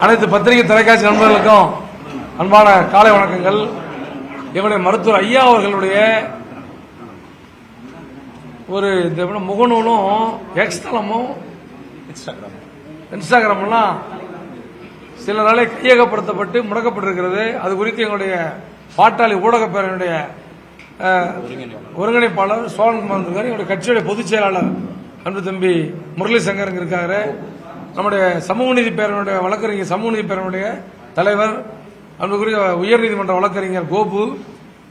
அனைத்து பத்திரிகை தொலைக்காட்சி நண்பர்களுக்கும் அன்பான காலை வணக்கங்கள். எங்களுடைய மருத்துவர் ஐயா அவர்களுடைய ஒரு முகநூலும் எக்ஸ்தலமும் இன்ஸ்டாகிராம்லாம் சிலராலே கையகப்படுத்தப்பட்டு முடக்கப்பட்டிருக்கிறது. அது குறித்து எங்களுடைய பாட்டாளி ஊடக பேரனுடைய ஒருங்கிணைப்பாளர் சோழன்குமார் இருக்காரு, எங்களுடைய கட்சியுடைய பொதுச் செயலாளர் அன்பு தம்பி முரளி சங்கர் இருக்காரு, நம்முடைய சமூக நீதி பேரனுடைய வழக்கறிஞர் சமூக நீதி பேரனுடைய தலைவர் அன்புக்குரிய உயர்நீதிமன்ற வழக்கறிஞர் கோபு,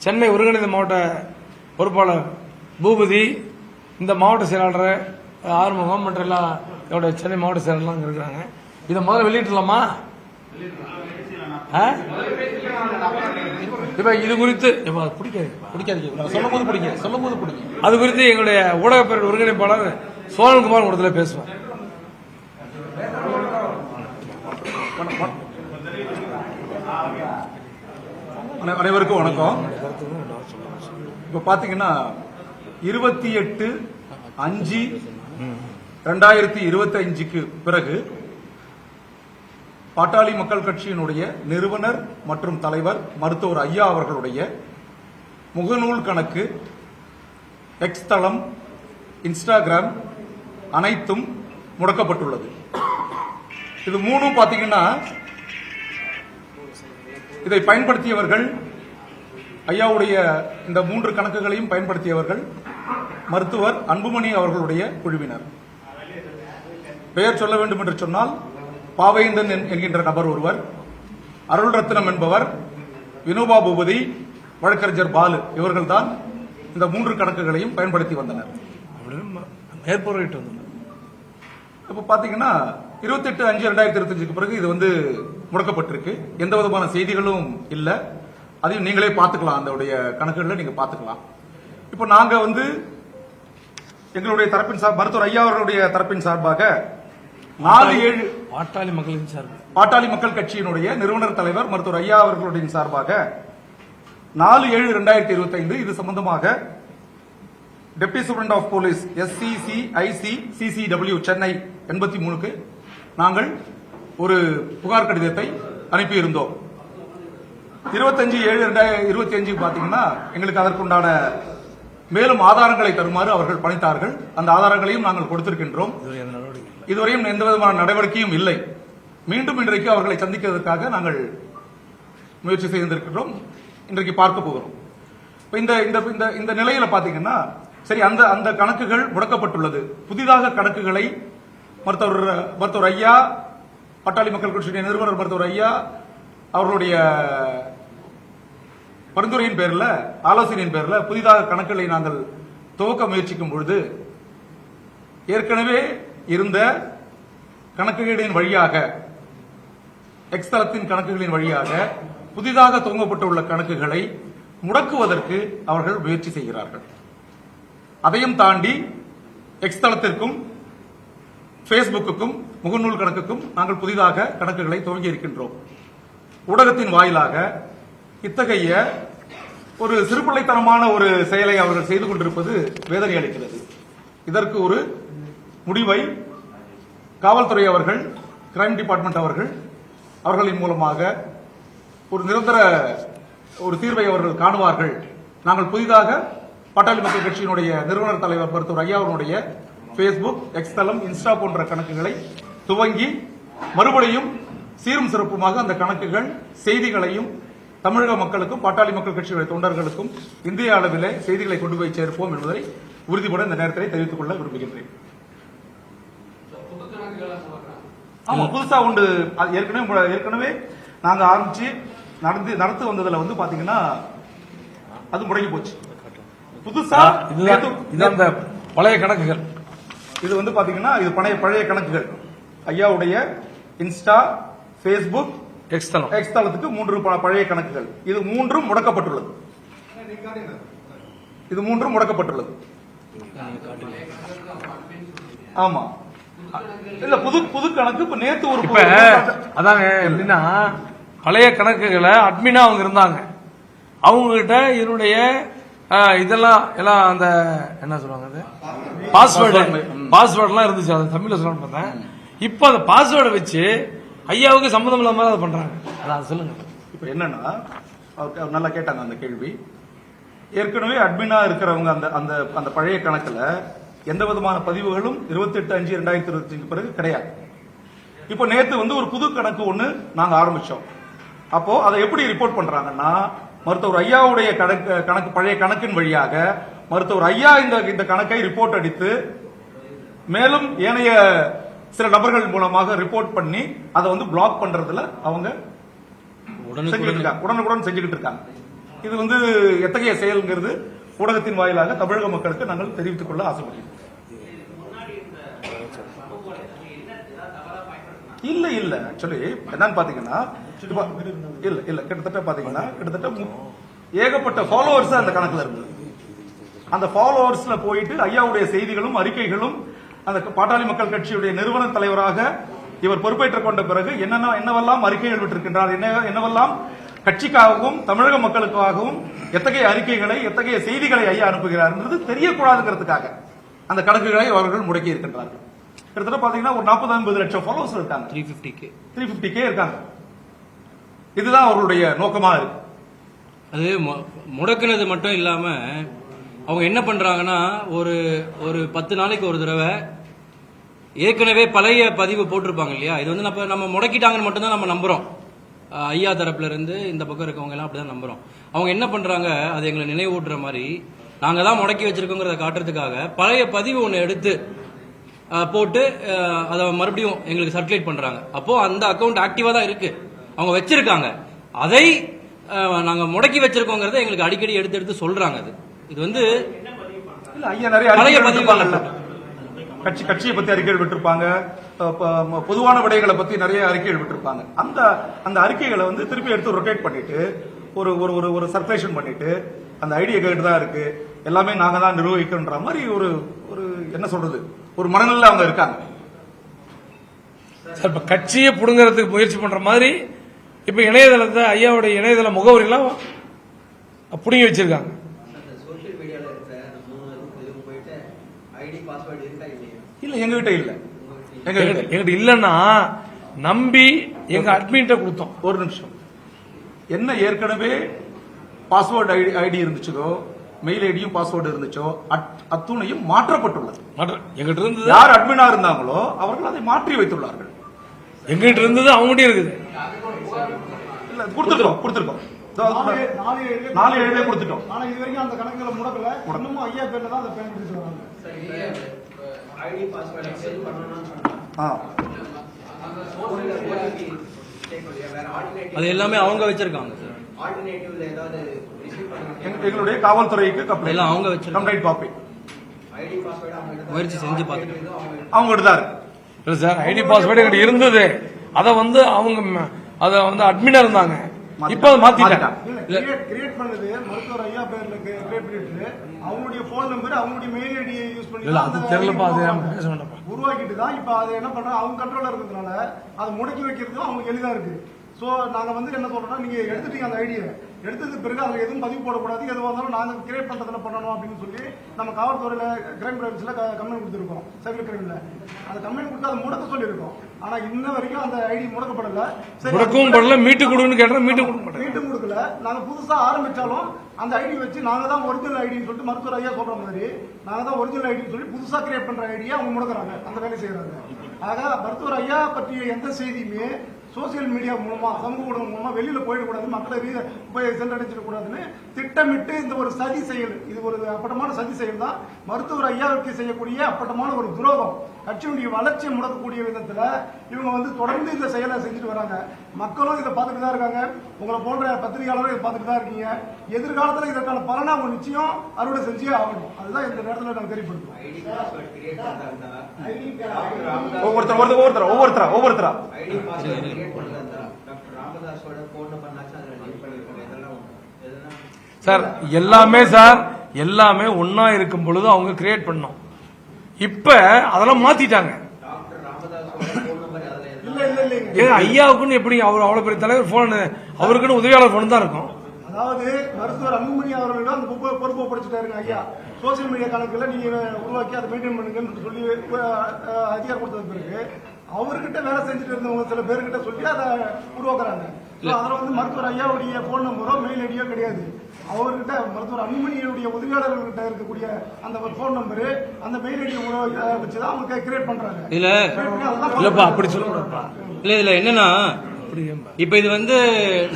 சென்னை ஒருங்கிணைந்த மாவட்ட பொறுப்பாளர் பூபதி, இந்த மாவட்ட செயலாளர் ஆறுமுகம் மற்ற எல்லா என்னுடைய சென்னை மாவட்ட செயலாளர்லாம் இருக்கிறாங்க. இதை முதல்ல வெளியிட்டலாமா? இது குறித்து அது குறித்து எங்களுடைய ஊடக பேரவை ஒருங்கிணைப்பாளர் சோழன்குமார் கூடத்துல பேசுவார். அனைவருக்கும் வணக்கம். இப்ப பாத்தீங்கன்னா 28/5/2025 பிறகு பாட்டாளி மக்கள் கட்சியினுடைய நிறுவனர் மற்றும் தலைவர் மருத்துவர் ஐயா அவர்களுடைய முகநூல் கணக்கு, எக்ஸ் தளம், இன்ஸ்டாகிராம் அனைத்தும் முடக்கப்பட்டுள்ளது. இது மூணும் பாத்தீங்கன்னா இதை பயன்படுத்தியவர்கள், ஐயாவுடைய இந்த 3 கணக்குகளையும் பயன்படுத்தியவர்கள் மருத்துவர் அன்புமணி அவர்களுடைய குழுவினர். பெயர் சொல்ல வேண்டும் என்று சொன்னால் பாவேந்தன் என்கின்ற நபர் ஒருவர், அருள் ரத்னம் என்பவர், வினோபா பூபதி, வழக்கறிஞர் பாலு, இவர்கள் தான் இந்த 3 கணக்குகளையும் பயன்படுத்தி வந்தனர். இப்ப பாத்தீங்கன்னா 28/5/2025 பிறகு இது முடக்கப்பட்டிருக்கு. எந்த விதமான செய்திகளும் இல்ல. அதையும் நீங்களே பாத்துக்கலாம், அந்த கணக்குகளை நீங்க பாத்துக்கலாம். இப்ப நாங்க எங்களுடைய தரப்பின் மருத்துவர் ஐயா அவர்களுடைய தரப்பின் சார்பாக 4/7 பாட்டாளி மக்கள் கட்சியினுடைய நிறுவனர் தலைவர் மருத்துவர் ஐயா அவர்களுடைய சார்பாக 4/7/2025 இது சம்பந்தமாக deputy superintendent of police SCCIC/CCW Chennai 83க்கு நாங்கள் ஒரு புகார் கடிதத்தை அனுப்பியிருந்தோம். 25/7/2025 பாத்தீங்கன்னா எங்களுக்கு அதற்குண்டான மேலும் ஆதாரங்களை தருமாறு அவர்கள் பணித்தார்கள். அந்த ஆதாரங்களையும் நாங்கள் கொடுத்திருக்கின்றோம். இதுவரையும் எந்த விதமான நடவடிக்கையும் இல்லை. மீண்டும் இன்றைக்கு அவர்களை சந்திக்கிறதுக்காக நாங்கள் முயற்சி செய்திருக்கிறோம். இன்றைக்கு பார்க்க போகிறோம். இந்த நிலையில பாத்தீங்கன்னா சரி, அந்த கணக்குகள் முடக்கப்பட்டுள்ளது. புதிதாக கணக்குகளை மருத்துவர் ஐயா, பாட்டாளி மக்கள் கட்சியுடைய நிறுவனர் மருத்துவர் ஐயா அவர்களுடைய பரிந்துரையின் பேர்ல, ஆலோசனையின் பேர்ல புதிதாக கணக்குகளை நாங்கள் துவக்க முயற்சிக்கும் பொழுது ஏற்கனவே இருந்த கணக்குகளின் வழியாக, எக்ஸ் தளத்தின் கணக்குகளின் வழியாக புதிதாக துவங்கப்பட்டுள்ள கணக்குகளை முடக்குவதற்கு அவர்கள் முயற்சி செய்கிறார்கள். அதையும் தாண்டி எக்ஸ் தளத்திற்கும் பேஸ்புக்குக்கும் முகநூல் கணக்குக்கும் நாங்கள் புதிதாக கணக்குகளை துவங்கி இருக்கின்றோம். ஊடகத்தின் வாயிலாக இத்தகைய ஒரு சிறுபிள்ளைத்தனமான ஒரு செயலை அவர்கள் செய்து கொண்டிருப்பது வேதனை அளிக்கிறது. இதற்கு ஒரு முடிவை காவல்துறை அவர்கள், கிரைம் டிபார்ட்மெண்ட் அவர்களின் மூலமாக ஒரு நிரந்தர ஒரு தீர்வை அவர்கள் காணுவார்கள். நாங்கள் புதிதாக பாட்டாளி மக்கள் கட்சியினுடைய நிறுவனர் தலைவர் மருத்துவர் ஐயா அவர்களுடைய பேஸ்புக், எக்ஸ் தளம், இன்ஸ்டா போன்ற கணக்குகளை துவங்கி மறுபடியும் சீரும் சிறப்புமாக அந்த கணக்குகள் செய்திகளையும் தமிழக மக்களுக்கும் பாட்டாளி மக்கள் கட்சியுடைய தொண்டர்களுக்கும் இந்திய அளவிலே செய்திகளை கொண்டு போய் சேர்ப்போம் என்பதை உறுதிபட இந்த நேரத்தில் தெரிவித்துக் கொள்ள விரும்புகின்றேன். ஆமா, புதுசா உண்டு. ஏற்கனவே நாங்க ஆரம்பிச்சு நடத்து வந்ததுல பாத்தீங்கன்னா அது முடங்கி போச்சு. புதுசா அந்த பழைய கணக்குகள் இது பாத்தீங்கன்னா இது பழைய கணக்குகள். ஐயாவுடைய இன்ஸ்டா, பேஸ்புக், எக்ஸ் தளத்துக்கு 3 பழைய கணக்குகள். இது 3ம் முடக்கப்பட்டுள்ளது. ஆமா, இல்ல புது கணக்கு. இப்ப நேத்து ஒரு அதாங்க எப்படின்னா, பழைய கணக்குகளை அட்மினா அவங்க இருந்தாங்க. அவங்க கிட்ட இதனுடைய இதெல்லாம் எல்லாம் அந்த என்ன சொல்லுவாங்க, பாஸ்வேர்டு எல்லாம் இருந்துச்சு. அது தமிழ்ல சொல்லணும் பார்த்தேன். இப்ப அந்த பாஸ்வேர்டை வச்சு ஐயாவுக்கு சம்மந்தம் இல்லாம அதை பண்றாங்க. அதான் சொல்லுங்க. இப்ப என்னன்னா அவர் நல்லா கேட்டாங்க அந்த கேள்வி. ஏற்கனவே அட்மினா இருக்கிறவங்க அந்த அந்த அந்த பழைய கணக்குல எந்த விதமான பதிவுகளும் 28/5/2025 பிறகு கிடையாது. இப்போ நேத்து வந்து ஒரு புது கணக்கு ஒண்ணு நாங்க ஆரம்பிச்சோம். அப்போ அதை எப்படி ரிப்போர்ட் பண்றாங்கன்னா, மருத்துவர் ஐயாவுடைய கணக்கு பழைய கணக்கின் வழியாக மருத்துவர் ஐயா இந்த கணக்கை ரிப்போர்ட் அடித்து மேலும் ஏனைய சில நபர்கள் மூலமாக ரிப்போர்ட் பண்ணி அதை வந்து பிளாக் பண்றதுல அவங்க உடனுக்குடன் செஞ்சுக்கிட்டு இருக்காங்க. இது வந்து எத்தகைய செயல்ங்கிறது ஊடகத்தின் வாயிலாக தமிழக மக்களுக்கு நாங்கள் தெரிவித்துக் கொள்ள ஆசைப்படுகிறோம். இல்ல ஆக்சுவலி என்னன்னு பாத்தீங்கன்னா இல்ல கிட்டத்தட்ட பாத்தீங்கன்னா ஏகப்பட்ட ஃபாலோவர்ஸ் அந்த கணக்குல இருந்தது. அந்த ஃபாலோவர்ஸ்ல போயிட்டு ஐயாவுடைய செய்திகளும் அறிக்கைகளும் அந்த பாட்டாளி மக்கள் கட்சியுடைய நிறுவன தலைவராக இவர் பொறுப்பேற்றுக் கொண்ட பிறகு என்னவெல்லாம் அறிக்கைகள் விட்டிருக்கின்றார், என்னவெல்லாம் கட்சிக்காகவும் தமிழக மக்களுக்காகவும் எத்தகைய அறிக்கைகளை எத்தகைய செய்திகளை ஐயா அனுப்புகிறார் என்பது தெரியக்கூடாதுங்கிறதுக்காக அந்த கணக்குகளை அவர்கள் முடக்கி இருக்கின்றார்கள். கிட்டத்தட்ட பாத்தீங்கன்னா ஒரு 40-50 லட்சம் ஃபாலோவர்ஸ் இருக்காங்க. 350K இருக்காங்க. இதுதான் அவர்களுடைய நோக்கமா இருக்கு. அது முடக்குனது மட்டும் இல்லாம அவங்க என்ன பண்றாங்கன்னா, ஒரு 10 நாளைக்கு ஒரு தடவை ஏற்கனவே பழைய பதிவு போட்டிருப்பாங்க இல்லையா, இது வந்து நம்ம முடக்கிட்டாங்கன்னு மட்டும்தான் நம்ம நம்புறோம். ஐயா தரப்புல இருந்து இந்த பக்கம் இருக்கவங்க எல்லாம் அப்படிதான் நம்புறோம். அவங்க என்ன பண்றாங்க, அது எங்களை நினைவூட்டுற மாதிரி நாங்க தான் முடக்கி வச்சிருக்கோங்கிறத காட்டுறதுக்காக பழைய பதிவு ஒன்று எடுத்து போட்டு அதை மறுபடியும் எங்களுக்கு சர்க்குலேட் பண்றாங்க. அப்போ அந்த அக்கௌண்ட் ஆக்டிவா தான் இருக்கு, அவங்க வச்சிருக்காங்க. அதை நாங்க முடக்கி வச்சிருக்கோங்கிறத எங்களுக்கு அடிக்கடி எடுத்து சொல்றாங்க. இது வந்து ஐயா நிறைய பழைய பதிவு கட்சியை பத்தி அறிக்கைகள் விட்டிருப்பாங்க, பொதுவான விடயங்களை பத்தி நிறைய அறிக்கைகள் விட்டிருப்பாங்க. அந்த அறிக்கைகளை வந்து திருப்பி எடுத்து ரொட்டேட் பண்ணிட்டு ஒரு சர்க்குலேஷன் பண்ணிட்டு அந்த ஐடியா கேட்டு தான் இருக்கு, எல்லாமே நாங்க தான் நிர்வகிக்கின்ற மாதிரி ஒரு என்ன சொல்றது, ஒரு மனநிலை அவங்க இருக்காங்க. இப்ப கட்சியை புடுங்கிறதுக்கு முயற்சி பண்ற மாதிரி இப்ப இணையதளத்தை ஐயாவுடைய இணையதள முகவரி எல்லாம் புடுங்கி வச்சிருக்காங்க. இல்ல எங்ககிட்ட இல்ல, எங்கிட்ட இல்லன்னா நம்பி எங்க அட்மின்ட்ட கொடுத்தோம். ஒரு நிமிஷம், என்ன ஏற்கனவே பாஸ்வேர்டு ஐடி இருந்துச்சோ, மெயில் ஐடியும் பாஸ்வேர்டு இருந்துச்சோ, அத்துணையும் மாற்றப்பட்டுள்ளது. எங்கிட்ட இருந்து யார் அட்மினா இருந்தாங்களோ அவர்கள் அதை மாற்றி வைத்துள்ளார்கள். எங்கிட்ட இருந்தது அவங்ககிட்ட இருக்குது. இல்ல கொடுத்துருக்கோம் 4/7 கொடுத்துட்டோம். ஆனா இது வரைக்கும் அந்த கணக்குகளை முடக்கல, இன்னமும் ஐயா பேர்ல தான் அதை பயன்படுத்தி வராங்க. ஐடி பாஸ்வேர்ட் எக்ஸ்சேஞ்ச் பண்ணனும்னு சொன்னாங்க. அது எல்லாமே அவங்க வச்சிருக்காங்க சார். ஆல்டர்னேட்டிவ்ல ஏதாவது ரிசீவ் பண்ணுங்க. எங்களுடைய காவல்துறைக்கு கம்ப்ளைண்ட் அவங்க வச்சிருக்காங்க. கம்ப்ளைண்ட் காப்பி ஐடி பாஸ்வேர்ட் அவங்க முயற்சி செஞ்சு பார்த்துட்டு அவங்க தான் இருக்கு. இல்ல சார், ஐடி பாஸ்வேர்டு எங்கிட்ட இருந்தது. அதை வந்து அவங்க அட்மினா இருந்தாங்க, இப்ப அதை மாத்திட்டாங்க. கிரியேட் பண்ணது மருத்துவர் ஐயா பேர்ல கிரியேட் பண்ணிட்டு அவங்களுடைய போன் நம்பர் அவங்களுடைய மெயில் ஐடியை யூஸ் பண்ணி அது தெரியலப்பா, அது பேச வேண்டாம். உருவாக்கிட்டு தான் இப்ப அதை என்ன பண்றாங்க, அவங்க கண்ட்ரோல்ல இருக்கிறதுனால அதை முடக்கி வைக்கிறது அவங்களுக்கு எளிதா இருக்கு. சோ நாங்க வந்து என்ன சொல்றோம்னா, நீங்க எடுத்துட்டீங்க அந்த ஐடியை, எடுத்ததுக்கு பிறகு அதுல எதுவும் பதிவு போடக்கூடாது, எதுவாக இருந்தாலும் நாங்க கிரியேட் பண்றதுல பண்ணணும் அப்படின்னு சொல்லி நம்ம காவல்துறையில கிரைம் பிரான்ச்ல கம்ப்ளைண்ட் கொடுத்துருக்கோம். சைபர் கிரைம்ல அந்த கம்ப்ளைண்ட் கொடுத்து அதை முடக்க சொல்லியிருக்கோம். ஆனா இன்ன வரைக்கும் அந்த ஐடி முடக்கப்படல. முடக்கவும் படல, மீட்டு கொடுன்னு கேட்டா மீட்டு கொடுக்கல. நாங்க புதுசா ஆரம்பிச்சாலும் அந்த ஐடி வச்சு நாங்க தான் ஒரிஜினல் ஐடின்னு சொல்லிட்டு மருத்துவர் ஐயா சொல்ற மாதிரி நாங்க தான் ஒரிஜினல் ஐடின்னு சொல்லி புதுசா கிரியேட் பண்ற ஐடியா அவங்க முடக்குறாங்க, அந்த வேலை செய்யறாங்க. ஆக மருத்துவர் ஐயா பற்றிய எந்த செய்தியுமே சோசியல் மீடியா மூலமா, சமூக ஊடகம் மூலமா வெளியில போயிடக்கூடாது, மக்களை போய் சென்றடைச்சிடக்கூடாதுன்னு திட்டமிட்டு இந்த ஒரு சதி செயல், இது ஒரு அப்பட்டமான சதி செயல் தான். மருத்துவர் ஐயாவுக்கு செய்யக்கூடிய அப்பட்டமான ஒரு துரோகம், கட்சியுடைய வளர்ச்சியை முடக்கக்கூடிய விதத்துல இவங்க வந்து தொடர்ந்து இந்த செயலை செஞ்சுட்டு வராங்க. மக்களும் இதை பார்த்துட்டு தான் இருக்காங்க, உங்களை போன்ற பத்திரிகையாளரும் இதை பார்த்துட்டு தான் இருக்கீங்க. எதிர்காலத்தில் இதற்கான பலனை அவங்க நிச்சயம் அறுவடை செஞ்சே ஆகணும். அதுதான் இந்த நேரத்தில் நாங்கள் தெரியப்படுத்தும். ஒவ்வொருத்தரா சார் எல்லாமே சார் எல்லாமே ஒன்னா இருக்கும் பொழுது அவங்க கிரியேட் பண்ணோம். இப்ப அதெல்லாம் மாத்திட்டாங்க. ஐயாவுக்குன்னு எப்படி அவர் அவ்வளவு பெரிய தலைவர் போன், அவருக்குன்னு உதவியாளர் போன் தான் இருக்கும். அதாவது மருத்துவர் அன்புமணி அவர்களிடம் அந்த பொறுப்பை படிச்சுட்டாருங்க ஐயா. சோசியல் மீடியா கணக்குல நீங்க உருவாக்கி அதை மெயின்டைன் பண்ணுங்கன்னு சொல்லி அதிகாரம் கொடுத்தது பிறகு அவர்கிட்ட வேலை செஞ்சுட்டு இருந்தவங்க சில பேர்கிட்ட சொல்லி அதை உருவாக்குறாங்க. அதுல வந்து மருத்துவர் ஐயாவுடைய போன் நம்பரோ மெயில் ஐடியோ கிடையாது. அவர்கிட்ட மருத்துவர் அன்புமணியுடைய உதவியாளர்கள்கிட்ட இருக்கக்கூடிய அந்த போன் நம்பரு அந்த மெயில் ஐடியை வச்சுதான் அவங்க கிரியேட் பண்றாங்க. இல்லப்பா அப்படி சொல்லக்கூடாதுப்பா. இல்ல இதுல என்னன்னா இப்ப இது வந்து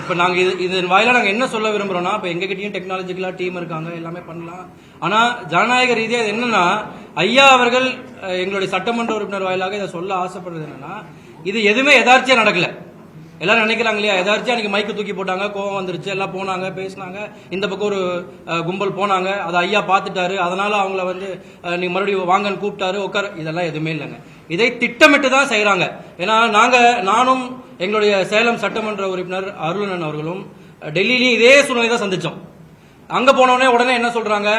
இப்ப நாங்க இதன் வாயிலா நாங்க என்ன சொல்ல விரும்புறோம்னா, இப்ப எங்க கிட்டயும் டெக்னாலஜிக்கலா டீம் இருக்காங்க, எல்லாமே பண்ணலாம். ஆனா ஜனநாயக ரீதியா இது என்னன்னா, ஐயா அவர்கள் எங்களுடைய சட்டமன்ற உறுப்பினர் வாயிலாக இதை சொல்ல ஆசைப்படுறது என்னன்னா, இது எதுவுமே எதார்ச்சியா நடக்கல. எல்லாரும் நினைக்கிறாங்க இல்லையா, எதாச்சும் அன்னைக்கு மைக்கு தூக்கி போட்டாங்க, கோவம் வந்துருச்சு, எல்லாம் போனாங்க பேசினாங்க, இந்த பக்கம் ஒரு கும்பல் போனாங்க, அதை ஐயா பார்த்துட்டாரு, அதனால அவங்கள வந்து நீங்க மறுபடியும் வாங்கன்னு கூப்பிட்டாரு, உட்கார, இதெல்லாம் எதுவுமே இல்லைங்க. இதை திட்டமிட்டு தான் செய்யறாங்க. ஏன்னா நானும் எங்களுடைய சேலம் சட்டமன்ற உறுப்பினர் அருளனன் அவர்களும் டெல்லியிலையும் இதே சூழ்நிலை தான் சந்திச்சோம். அங்க போனோடனே உடனே என்ன சொல்றாங்க,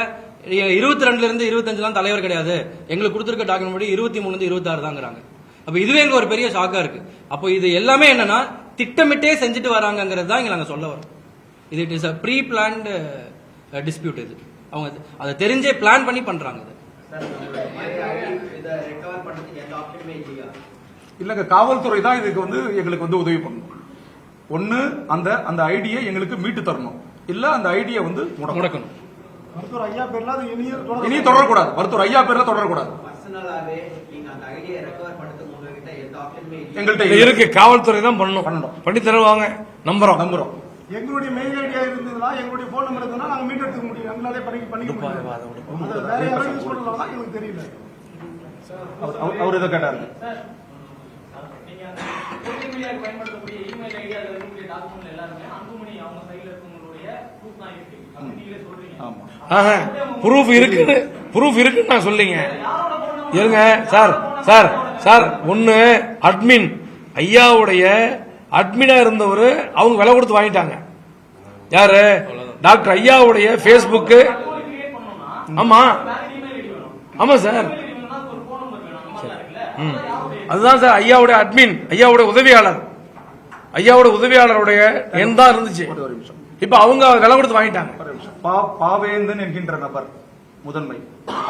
22 இருந்து 25 தலைவர் கிடையாது, எங்களுக்கு கொடுத்திருக்க டாக்குமெண்ட் படி 23 26 தாங்கிறாங்க. அப்ப இதுவே எங்களுக்கு ஒரு பெரிய ஷாக்கா இருக்கு. அப்போ இது எல்லாமே என்னன்னா திட்டமிட்டே செஞ்சுட்டு வராங்கிறது தான் இங்க நாங்க சொல்ல வரோம். இது it is a pre planned dispute. இது அவங்க அதை தெரிஞ்சே பிளான் பண்ணி பண்றாங்க. இல்லங்க, காவல்துறை தான் இதுக்கு வந்து எங்களுக்கு வந்து உதவி பண்ணணும். ஒண்ணு அந்த ஐடியை எங்களுக்கு மீட்டு தரணும், இல்ல அந்த ஐடியை வந்து முடக்கணும். மருத்துவர் ஐயா பேர்ல அது இனி தொடரக்கூடாது. மருத்துவர் ஐயா பேர்ல தொடரக்கூடாது. எங்கள்கிட்ட இருக்கு, காவல்துறை தான் பண்ணணும். பண்ணி தருவாங்க, நம்புறோம். எங்களுடைய மெயில் ஐடியா இருந்ததுன்னா, எங்களுடைய போன் நம்பர் இருந்ததுன்னா நாங்க மீட் எடுத்துக்க முடியும். எங்களாலே பண்ணிக்க முடியும். வேற யாரும் யூஸ் பண்ணலாம் எங்களுக்கு தெரியல. அவர் இதை கேட்டாரு. பயன்படுத்தக்கூடிய இமெயில் ஐடியா இருக்கக்கூடிய டாக்குமெண்ட் எல்லாருமே அன்புமணி அவங்க சைடுல இருக்கவங்களுடைய ப்ரூஃப் தான் இருக்கு. நீங்களே சொல்றீங்க. ப்ரூஃப் இருக்குன்னு நான் சொல்லிங்க. இருங்க சார் ஒன்னு அட்மின் ஐயாவுடைய அட்மினா இருந்தவர் அவங்க விலை கொடுத்து வாங்கிட்டாங்க. யாரு? டாக்டர் ஐயாவுடைய பேஸ்புக். ஆமா சார், அதுதான் சார் ஐயாவுடைய அட்மின், ஐயாவுடைய உதவியாளருடைய எண் தான் இருந்துச்சு. இப்ப அவங்க விலை கொடுத்து வாங்கிட்டாங்க. பாவேந்தன் என்கின்ற நபர் முதன்மை,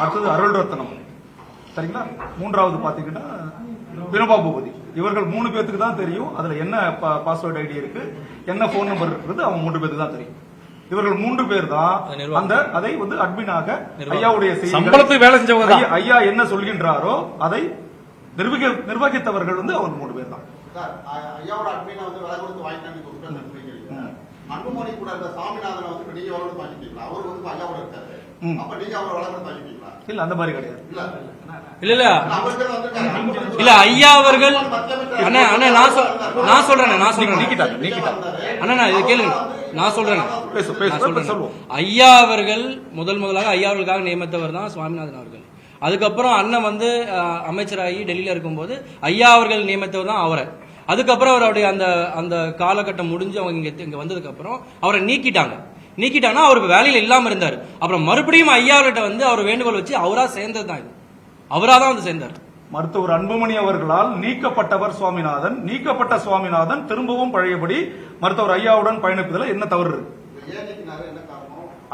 அடுத்தது அருள் ரத்னம், சரிங்களா? மூன்றாவது பாத்தீங்கன்னா வினோபா பூபதி. இவர்கள் 3 பேருக்கு தான் தெரியும் அதுல என்ன பாஸ்வேர்ட் ஐடி இருக்கு, என்ன போன் நம்பர் இருக்குது, அவங்க 3 பேருக்கு தான் தெரியும். இவர்கள் 3 பேர் தான் அதை வந்து அட்மினாக ஐயாவுடைய சம்பளத்துக்கு வேலை செஞ்சவங்க. ஐயா என்ன சொல்கின்றாரோ அதை நிர்வகித்தவர்கள் வந்து அவங்க 3 பேர் தான். ஐயாவோட அட்மினா வந்து விலை கொடுத்து வாங்கிட்டாங்க. அன்புமணி கூட இருந்த சாமிநாதன் வந்து நீங்க விலை கொடுத்து வாங்கிட்டீங்களா? அவர் வந்து ஐயாவோட இருக்காரு, அப்ப நீங்க அவர் விலை கொடுத்து வாங்கிட்டீங்களா? இல்ல, அந்த மாதிரி கிடையாது. இல்ல ஐயா அவர்கள் நான் சொல்றேன் அண்ணா, இது கேளுங்க, நான் சொல்றேன். ஐயா அவர்கள் முதலாக ஐயா அவர்களுக்காக நியமித்தவர் தான் சுவாமிநாதன் அவர்கள். அதுக்கப்புறம் அண்ணன் வந்து அமைச்சராகி டெல்லியில இருக்கும்போது ஐயா அவர்கள் நியமித்தவர் தான் அவரை. அதுக்கப்புறம் அவருடைய அந்த காலகட்டம் முடிஞ்சு அவங்க இங்க வந்ததுக்கு அப்புறம் அவரை நீக்கிட்டாங்கன்னா அவருக்கு வேலையில இல்லாம இருந்தாரு. அப்புறம் மறுபடியும் ஐயாவிட்ட வந்து அவர் வேண்டுகோள் வச்சு அவரா சேர்ந்தது தான். இது அவரா தான் வந்து சேர்ந்தார். மருத்துவர் அன்புமணி அவர்களால் நீக்கப்பட்டவர் சுவாமிநாதன். நீக்கப்பட்ட சுவாமிநாதன் திரும்பவும் பழையபடி மருத்துவர் ஐயாவுடன் பயணிப்பதில் என்ன தவறு இருக்கு?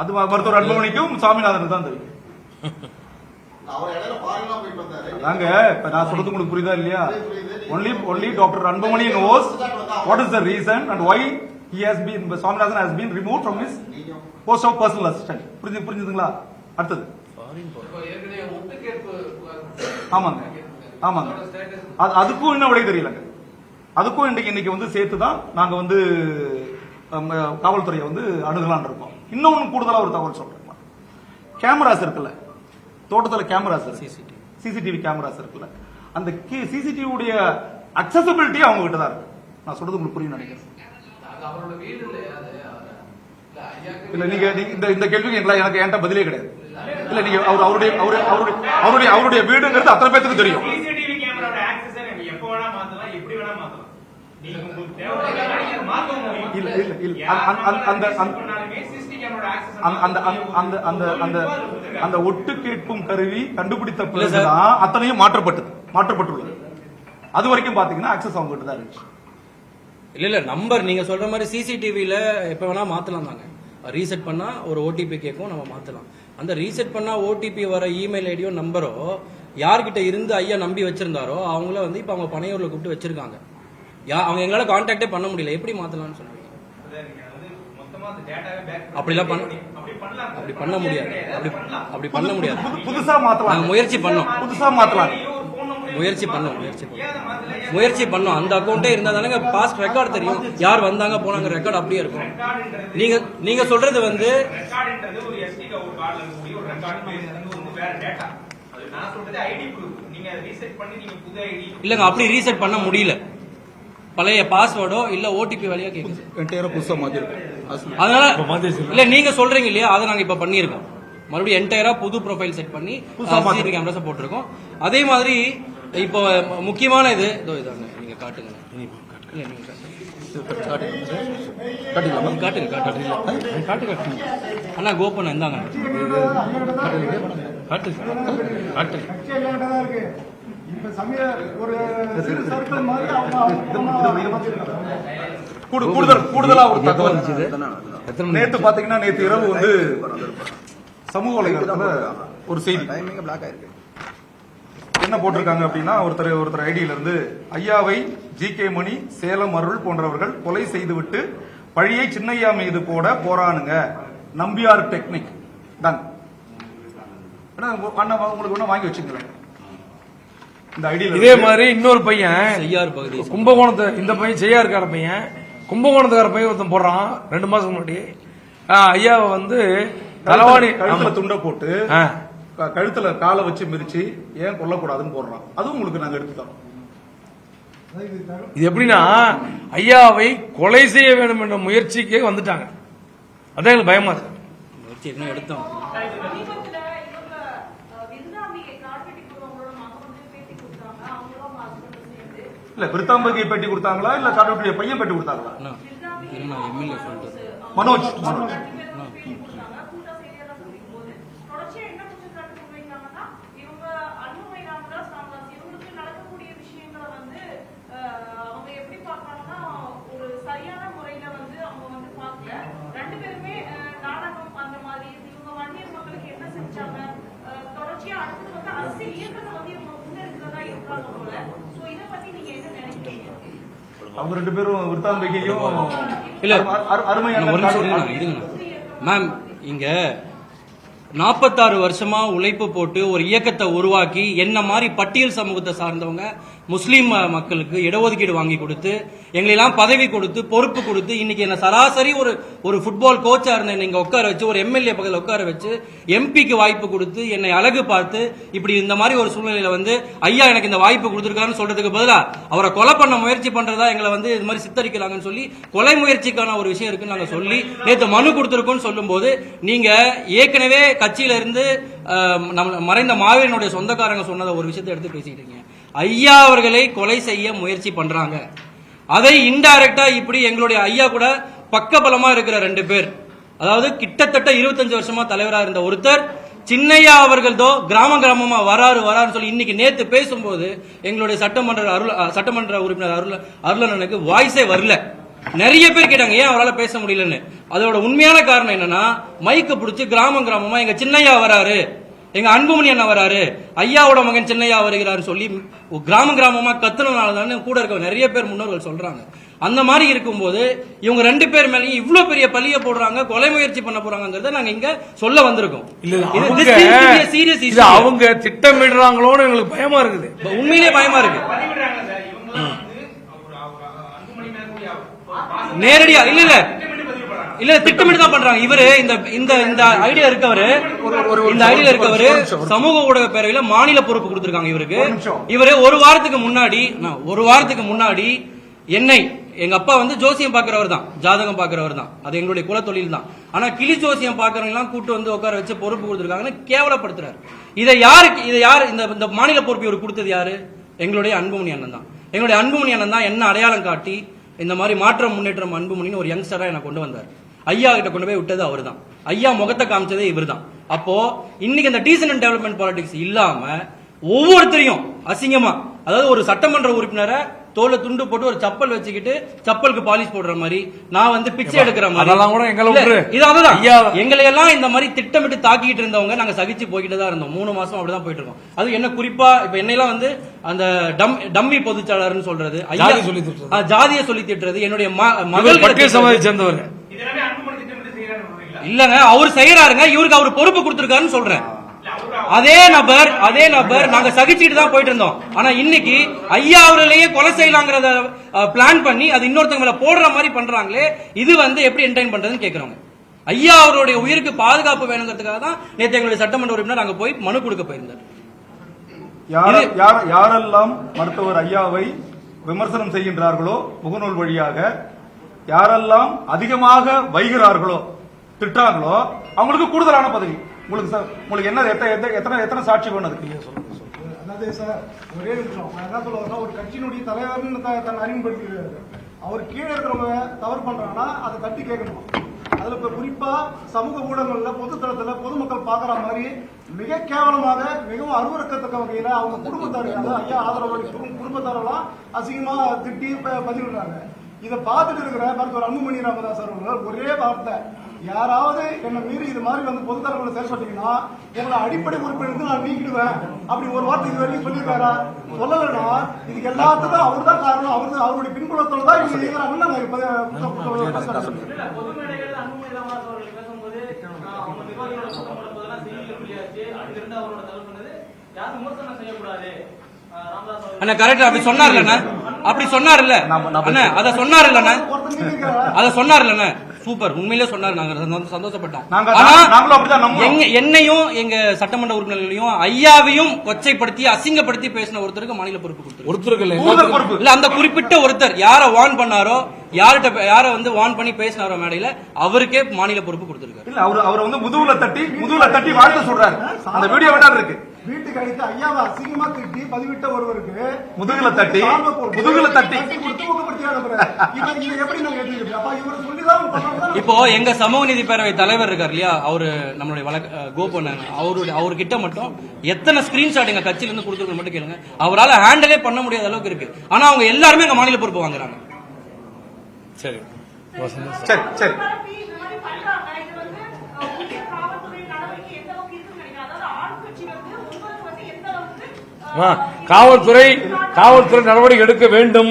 அது மருத்துவர் அன்புமணிக்கும் சுவாமிநாதனுக்கு தான் தெரியும். நாங்க இப்ப நான் சொல்றது உங்களுக்கு புரியுதா இல்லையா? only doctor Anbumani knows what is the reason and why Swaminathan has been removed from his post of personal assistant. புரிஞ்சுதுங்களா? அடுத்தது ஆமாங்க அதுக்கும் இன்னும் விடை தெரியலங்க. அதுக்கும் இன்னைக்கு வந்து சேர்த்துதான் நாங்க வந்து காவல்துறையை வந்து அணுகலான் இருக்கோம். இன்னொன்னு கூடுதலா ஒரு தகவல் சொல்றேன். கேமராஸ் இருக்குல்ல, தோட்டத்துல கேமராஸ் இருக்கு, சிசிடிவி கேமராஸ் இருக்குல்ல, அந்த சிசிடிவி உடைய அக்சசிபிலிட்டி அவங்க கிட்ட தான் இருக்கு. நான் சொல்றது உங்களுக்கு புரியும் நினைக்கிறேன். இல்ல நீங்க இந்த கேள்விக்கு எனக்கு என்கிட்ட பதிலே கிடையாது. இல்ல நீங்க அவருடைய வீடுங்கிறது அத்தனை பேருக்கு தெரியும். அந்த ஒட்டு கேட்கும் கருவி கண்டுபிடித்த பிறகுதான் அத்தனையும் மாற்றப்பட்டுள்ளது. அது வரைக்கும் பாத்தீங்கன்னா ஆக்சஸ் அவங்க கிட்ட தான் இருந்துச்சு. இல்ல நம்பர் நீங்க சொல்ற மாதிரி சிசிடிவில எப்ப வேணா மாத்தலாம் தாங்க. ரீசெட் பண்ணா ஒரு ஓடிபி கேட்கும், நம்ம மாத்தலாம். அந்த ரீசெட் பண்ணா ஓடிபி வர இமெயில் ஐடியோ நம்பரோ யார்கிட்ட இருந்து ஐயா நம்பி வச்சிருந்தாரோ அவங்கள வந்து இப்ப அவங்க பனையூர்ல கூப்பிட்டு வச்சிருக்காங்க. அவங்க எங்களால கான்டாக்டே பண்ண முடியல. எப்படி மாத்தலாம்னு சொன்னாங்க. அப்படிலாம் அப்படி பண்ண முடியாது. அப்படி பண்ண முடியாது. புதுசா மாத்தலாம். நாங்க முயற்சி பண்ணோம். புதுசா மாத்தலாம். முயற்சி பண்ணோம். அந்த அக்கௌண்டே இருந்தா தானே பாஸ்ட் ரெக்கார்ட் தெரியும். யார் வந்தாங்க போனாங்க ரெக்கார்ட் அப்படியே இருக்கும். நீங்க சொல்றது வந்து இல்லங்க, அப்படி ரீசெட் பண்ண முடியல. பழைய பாஸ்வேர்டோ இல்ல ஓடிபி வழியா கேக்குது. புதுசா மாத்திருக்கோம். அதனால இல்ல நீங்க சொல்றீங்க இல்லையா, அதை நாங்க இப்ப பண்ணிருக்கோம். மறுபடியும் என்டையரா புது ப்ரொஃபைல் செட் பண்ணி சிசிடிவி கேமராஸ் போட்டிருக்கோம். அதே மாதிரி இப்போ முக்கியமான இது இதாங்க, நீங்க காட்டுங்க. இல்ல நீங்க காட்டுங்க. அண்ணா கோபன் இருந்தாங்க. கூடுதலா ஒரு தகவல். நேத்து பாத்தீங்கன்னா நேத்து இரவு வந்து சமூக வலைதளத்துல ஒரு செய்தி என்ன போட்டிருக்காங்க அப்படின்னா, ஒருத்தர் ஐடியில இருந்து ஐயாவை ஜி.கே. மணி, சேலம் அருள் போன்றவர்கள் கொலை செய்துவிட்டு பழியை சின்னையா மீது போட போறானுங்க. நம்பியார் டெக்னிக் டன். உங்களுக்கு ஒண்ணு வாங்கி வச்சுங்களேன். இந்த ஐடியில இதே மாதிரி இன்னொரு பையன் செய்யார் பகுதி கும்பகோணத்தை, இந்த பையன் செய்யாருக்கார பையன் கும்பகோணத்துக்கார பையன் ஒருத்தன் போடுறான் 2 மாசம் முன்னாடி. ஐயாவை வந்து தலைவாணி கழுத்துல துண்டை போட்டு கழுத்துல காலை வச்சு மிரிச்சு ஏன் கொல்லக்கூடாதுன்னு போடுறான். அதுவும் உங்களுக்கு நாங்க எடுத்து தரோம். இது எப்படின்னா, ஐயாவை கொலை செய்ய வேண்டும் என்ற முயற்சிக்கே வந்துட்டாங்க. அதான் எனக்கு பயமா இருக்கு. முயற்சி என்ன எடுத்தோம். இல்ல விருத்தாம்பகை பேட்டி கொடுத்தாங்களா இல்ல காட்டுடைய பையன் பேட்டி கொடுத்தாங்களா? எம்எல்ஏ சொல்லிட்டு மனோஜ் அவங்க 2 பேரும் விருத்தாம்பகையும் இல்ல அருமையான மேம் இங்க 46 வருஷமா உழைப்பு போட்டு ஒரு இயக்கத்தை உருவாக்கி என்ன மாதிரி பட்டியல் சமூகத்தை சார்ந்தவங்க முஸ்லீம் மக்களுக்கு இடஒதுக்கீடு வாங்கி கொடுத்து எங்களெல்லாம் பதவி கொடுத்து பொறுப்பு கொடுத்து இன்னைக்கு என்ன சராசரி ஒரு ஃபுட்பால் கோச்சா இருந்த நீங்க உட்கார வச்சு ஒரு எம்எல்ஏ பக்கத்தில் உட்கார வச்சு எம்பிக்கு வாய்ப்பு கொடுத்து என்னை அழகு பார்த்து இப்படி இந்த மாதிரி ஒரு சூழ்நிலையில வந்து ஐயா எனக்கு இந்த வாய்ப்பு கொடுத்துருக்காருன்னு சொல்றதுக்கு பதிலா அவரை கொலை பண்ண முயற்சி பண்றதா எங்களை வந்து இது மாதிரி சித்தரிக்கிறாங்கன்னு சொல்லி கொலை முயற்சிக்கான ஒரு விஷயம் இருக்குன்னு நாங்க சொல்லி நேற்று மனு கொடுத்திருக்கோம்னு சொல்லும் போது நீங்க ஏற்கனவே கட்சியில இருந்து மறைந்த மாவீரனுடைய சொந்தக்காரங்க சொன்னத ஒரு விஷயத்தை எடுத்து பேசிட்டு இருக்கீங்க. ஐயா அவர்களை கொலை செய்ய முயற்சி பண்றாங்க. அதை இன்டைரக்டா இப்படி எங்களுடைய ஐயா கூட பக்கபலமா இருக்கிற 2 பேர், அதாவது கிட்டத்தட்ட 25 வருஷமா தலைவராக இருந்த ஒருத்தர் சின்னையா அவர்கள் கிராமமா வராருன்னு சொல்லி இன்னைக்கு நேத்து பேசும்போது எங்களுடைய சட்டமன்ற உறுப்பினர் அருளனுக்கு வாய்ஸே வரல. நிறைய பேர் கேட்டாங்க ஏன் அவரால் பேச முடியலன்னு. அதோட உண்மையான காரணம் என்னன்னா, மைக்க பிடிச்சி கிராமமா எங்க சின்னையா வராரு, எங்க அன்புமணி அண்ணா வராரு, ஐயாவோட மகன் சின்னையா வருகிறாரு சொல்லி கிராமமா கத்துனதுனாலதான் கூட இருக்க நிறைய பேர் முன்னோர்கள் சொல்றாங்க. அந்த மாதிரி இருக்கும்போது இவங்க 2 பேர் மேலேயும் இவ்வளவு பெரிய பழிய போடுறாங்க, கொலை முயற்சி பண்ண போறாங்கிறத நாங்க இங்க சொல்ல வந்திருக்கோம். அவங்க திட்டமிடுறாங்களோன்னு எங்களுக்கு பயமா இருக்குது. உண்மையிலேயே பயமா இருக்கு. நேரடியா இல்ல திட்டமிட்டு தான் பண்றாங்க. இவரு இந்த ஐடியா இருக்கவரு சமூக ஊடக பேரவையில மாநில பொறுப்பு கொடுத்திருக்காங்க இவருக்கு. இவரு ஒரு வாரத்துக்கு முன்னாடி என்னை எங்க அப்பா வந்து ஜோசியம் பாக்குறவர் தான், ஜாதகம் பாக்குறவர் தான், அது எங்களுடைய குல தொழில் தான். ஆனா கிளி ஜோசியம் பாக்குறவங்க எல்லாம் கூட்டு வந்து உட்கார வச்சு பொறுப்பு கொடுத்திருக்காங்கன்னு கேவலப்படுத்துறாரு. இதை யாரு இந்த மாநில பொறுப்பு இவர் கொடுத்தது யாரு? எங்களுடைய அன்புமணி அண்ணன் தான். எங்களுடைய அன்புமணி அண்ணன் தான் என்ன அடையாளம் காட்டி இந்த மாதிரி மாற்றம் முன்னேற்றம் அன்புமணின்னு ஒரு யங்ஸ்டரா என்ன கொண்டு வந்தார். ஐயா கிட்ட கொண்டு போய் விட்டது அவர் தான். ஐயா முகத்தை காமிச்சதே இவர் தான். அப்போ இன்னைக்கு இந்த டீசன்ட் அண்ட் டெவலப்மெண்ட் பாலிடிக்ஸ் இல்லாம ஒவ்வொருத்தரையும் அசிங்கமா, அதாவது ஒரு சட்டமன்ற உறுப்பினரை தோலை துண்டு போட்டு ஒரு சப்பல் வச்சுக்கிட்டு சப்பலுக்கு பாலிஷ் போடுற மாதிரி, நான் வந்து பிச்சை எடுக்கிற மாதிரி, அதெல்லாம் கூட எங்களை விட்டுரு. இது அதுதான் ஐயா, எங்களை எல்லாம் இந்த மாதிரி திட்டமிட்டு தாக்கிட்டு இருந்தவங்க நாங்க சகிச்சு போய்கிட்டு தான் இருந்தோம். 3 மாசம் அப்படிதான் போயிட்டு இருக்கோம். அது என்ன குறிப்பா இப்ப என்னெல்லாம் வந்து அந்த டம்மி பொதுச்சாளர்னு சொல்றது, ஜாதியை சொல்லி திட்டுறது. ஜாதியை சொல்லி திட்டுறது, என்னுடைய மகள் பட்டியல் சமாதியை சேர்ந்தவர் இதெல்லாமே அன்புமணி திட்டமிட்டு செய்யறாங்க இல்லங்க, அவர் செய்யறாருங்க, இவருக்கு அவர் பொறுப்பு கொடுத்திருக்காருன்னு சொல்றேன். அதே நபர் நாங்க சகிச்சுட்டு தான் போயிட்டு இருந்தோம். ஆனா இன்னைக்கு ஐயா அவர்களையே கொலை செய்யலாங்கிறத பிளான் பண்ணி அது இன்னொருத்தங்க மேல போடுற மாதிரி பண்றாங்களே, இது வந்து எப்படி என்டர்டைன் பண்றதுன்னு கேக்குறாங்க. ஐயா அவருடைய உயிருக்கு பாதுகாப்பு வேணுங்கிறதுக்காக தான் நேற்று எங்களுடைய சட்டமன்ற உறுப்பினர் அங்க போய் மனு கொடுக்க போயிருந்தார். யாரெல்லாம் மருத்துவர் ஐயாவை விமர்சனம் செய்கின்றார்களோ முகநூல் வழியாக, யாரெல்லாம் அதிகமாக வைகிறார்களோ, திட்டாங்களோ, அவங்களுக்கு கூடுதலான பதவி. உங்களுக்கு என்ன எத்தனை சாட்சி வேணும் அதுக்கு சொல்லுங்க. அதாவது சார், ஒரே நிமிஷம், நான் என்ன சொல்ல வரேன்னா, ஒரு கட்சியினுடைய தலைவர்னு தன்னை அறிமுகப்படுத்திக்கிறாரு. அவர் கீழே இருக்கிறவங்க தவறு பண்றாங்கன்னா அதை தட்டி கேட்கணும். அதுல இப்ப குறிப்பா சமூக ஊடகங்கள்ல, பொதுத்தளத்துல பொதுமக்கள் பாக்குற மாதிரி மிக கேவலமாக, மிகவும் அருவருக்கத்தக்க வகையில அவங்க குடும்பத்தாரு, அதாவது ஐயா ஆதரவு குடும்பத்தாரெல்லாம் அசிங்கமா திட்டி பதிவிடுறாங்க. இதை பார்த்துட்டு இருக்கிற மருத்துவர் அன்புமணி ராமதாஸ் அவர்கள் ஒரே வார்த்தை, யாராவது என்ன மீறி இது மாதிரி வந்து பொதுத்தரவுல செயல்பட்டீங்கன்னா உங்களை அடிப்படை உறுப்பினர் நான் நீக்கிடுவேன் அப்படி ஒரு வார்த்தை இது வரைக்கும் சொல்லியிருக்காரா? சொல்லலைன்னா இதுக்கு எல்லாத்துக்கும் அவர் தான் காரணம். அவருடைய பின்புலத்தோட தான் இவங்க செய்யறாங்கன்னு பொது மேடைகள் அன்புமணி ராமதாஸ் அவர்கள் பேசும்போது அவங்க நிர்வாகிகளோட சத்தம் போடும்போதெல்லாம் செய்தியில் வெளியாச்சு. அங்கிருந்து அவரோட தலை பண்ணது யாரும் விமர்சனம் செய்யக்கூடாது. அண்ணா கரெக்ட், அப்படி சொன்னார்ல, அப்படி சொன்னார்ல அண்ணா, அதை சொன்னார்ல, அதை சொன்னார்ல, சூப்பர், உண்மையிலே சொன்னார். நாங்க சந்தோஷப்பட்டோம். என்னையும் எங்க சட்டமன்ற உறுப்பினர்களையும் ஐயாவையும் கொச்சைப்படுத்தி அசிங்கப்படுத்தி பேசின ஒருத்தருக்கு மாநில பொறுப்பு கொடுத்துருக்கு. இல்ல, அந்த குறிப்பிட்ட ஒருத்தர் யார வார்ன் பண்ணாரோ, யார வந்து வார்ன் பண்ணி பேசினாரோ மேடையில, அவருக்கே மாநில பொறுப்பு கொடுத்திருக்காரு. இல்ல, அவர் வந்து முதுகுல தட்டி வாழ்த்து சொல்றாரு. அந்த வீடியோ வேணா இருக்கு. வீட்டுக்கு அடித்து ஐயாவை அசிங்கமா திட்டி பதிவிட்ட ஒருவருக்கு முதுகுல தட்டி இப்போ எங்க சமூக நீதி பேரவை தலைவர் இருக்கார் இல்லையா, அவரு நம்மளுடைய கோபன், அவர்கிட்ட மட்டும் எத்தனை ஸ்கிரீன்ஷாட் எங்க கட்சியில இருந்து கொடுத்துருக்க மட்டும் கேளுங்க. அவரால் ஹேண்டிலே பண்ண முடியாத அளவுக்கு இருக்கு. ஆனா அவங்க எல்லாருமே எங்க மாநில பொறுப்பு வாங்குறாங்க. சரி சரி சரி காவல்துறை நடவடிக்கை எடுக்க வேண்டும்.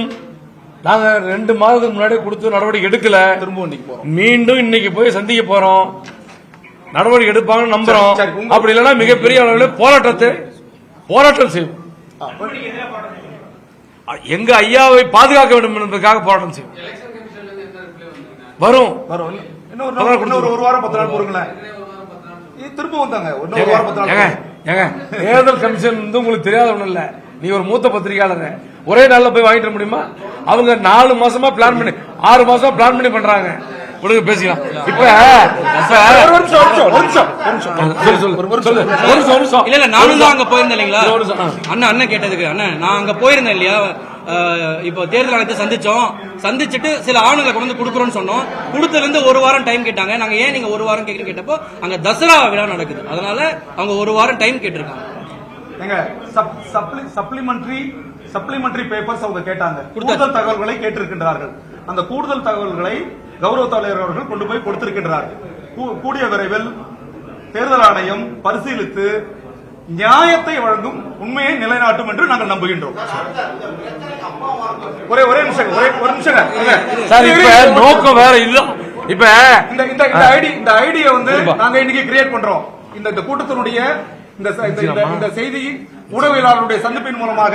நாங்க 2 மாதத்துக்கு முன்னாடி கொடுத்து நடவடிக்கை எடுக்கல. மீண்டும் இன்னைக்கு போய் சந்திக்க போறோம். நடவடிக்கை எடுப்பாங்கன்னு நம்புறோம். அப்படி இல்லைன்னா மிகப்பெரிய அளவில் போராட்டம் செய்வோம். எங்க ஐயாவை பாதுகாக்க வேண்டும் என்பதற்காக போராட்டம் செய்வோம். வரும் ஒரு வாரம் 10 நாள் பொறுங்களேன். திரும்ப வந்தாங்க. தேர்தல் கமிஷன் வந்து உங்களுக்கு தெரியாத ஒண்ணு இல்ல. நீ ஒரு மூத்த பத்திரிகையாளர், ஒரே நாள்ல போய் வாங்கிட்டு முடியுமா? அவங்க 4 மாசமா பிளான் பண்ணி 6 மாசமா பிளான் பண்ணி பண்றாங்க. உனக்கு பேசிக்கலாம். இப்ப இல்ல, நானும் தான் அங்க போயிருந்தேன் இல்லைங்களா அண்ணன் கேட்டதுக்கு. அண்ணன், நான் அங்க போயிருந்தேன் இல்லையா, இப்போ தேர்தல் ஆணையத்தை சந்திச்சுட்டு சில ஆவணங்களை கொண்டு வந்து கொடுக்குறோம்னு சொன்னோம். கொடுத்ததுல இருந்து 1 வாரம் டைம் கேட்டாங்க. நாங்க ஏன் நீங்க 1 வாரம் கேட்கறீங்க கேட்டப்போ, அங்க தசரா விழா நடக்குது, அதனால அவங்க 1 வாரம் டைம் கேட்டிருக்காங்க. சப்ளிமெண்டரி பேப்பர்ஸ் அவங்க கேட்டாங்க. கூடுதல் தகவல்களை கேட்டிருக்கின்றார்கள். அந்த கூடுதல் தகவல்களை கௌரவ தலைவர் அவர்கள் கொண்டு போய் கொடுத்திருக்கின்றார்கள். கூடிய விரைவில் தேர்தல் ஆணையம் பரிசீலித்து நியாயத்தை வழங்கும், உண்மையை நிலைநாட்டும் என்று நாங்கள் நம்புகின்றோம். ஒரே நிமிஷம் சார், இப்ப நோக்கம் வேற இல்ல. இப்ப இந்த ஐடியை வந்து நாங்க இன்னைக்கு கிரியேட் பண்றோம். இந்த கூட்டத்தினுடைய இந்த செய்தி ஊடகவியலாளருடைய சந்திப்பின் மூலமாக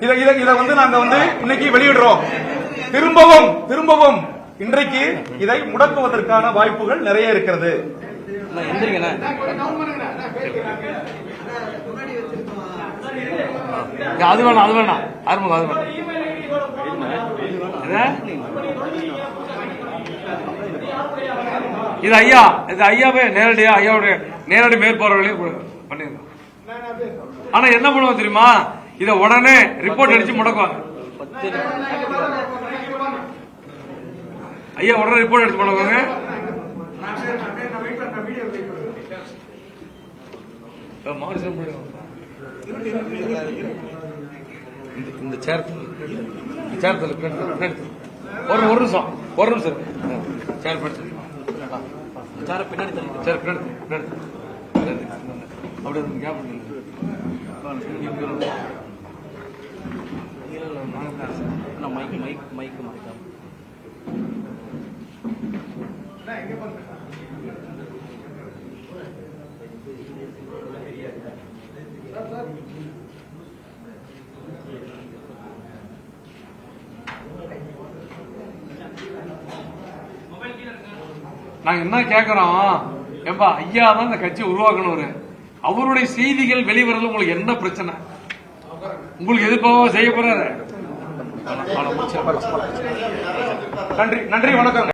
இதை வந்து நாங்க வந்து இன்னைக்கு வெளியிடுறோம். திரும்பவும் இன்றைக்கு இதை முடக்குவதற்கான வாய்ப்புகள் நிறைய இருக்கிறது. அது வேணாம் ஆரம்பம். இது ஐயாவே ஐயாவுடைய நேரடி மேற்பார்வையிலே பண்ணிருக்கோம். ஆனா என்ன பண்ணுவோம் தெரியுமா, இத உடனே ரிப்போர்ட் அடிச்சு முடக்குவாங்க. ஐயா உடனே ரிப்போர்ட் அடிச்சு முடக்குவாங்க. மாவட்ட இந்த சேர் ஒரு நிமிஷம் சேர் பிடிச்சு சார பின்னாடி தள்ளி சேர் பின்னாடி அப்படியே கேப் மைக் மைக் மைக் மைக்கா நாங்க என்ன கேக்குறோம், ஏம்பா ஐயா தான் இந்த கட்சியை உருவாக்கணும், அவருடைய செய்திகள் வெளிவரல உங்களுக்கு என்ன பிரச்சனை? உங்களுக்கு எதிர்ப்பாக செய்ய போறாரு. நன்றி வணக்கம்.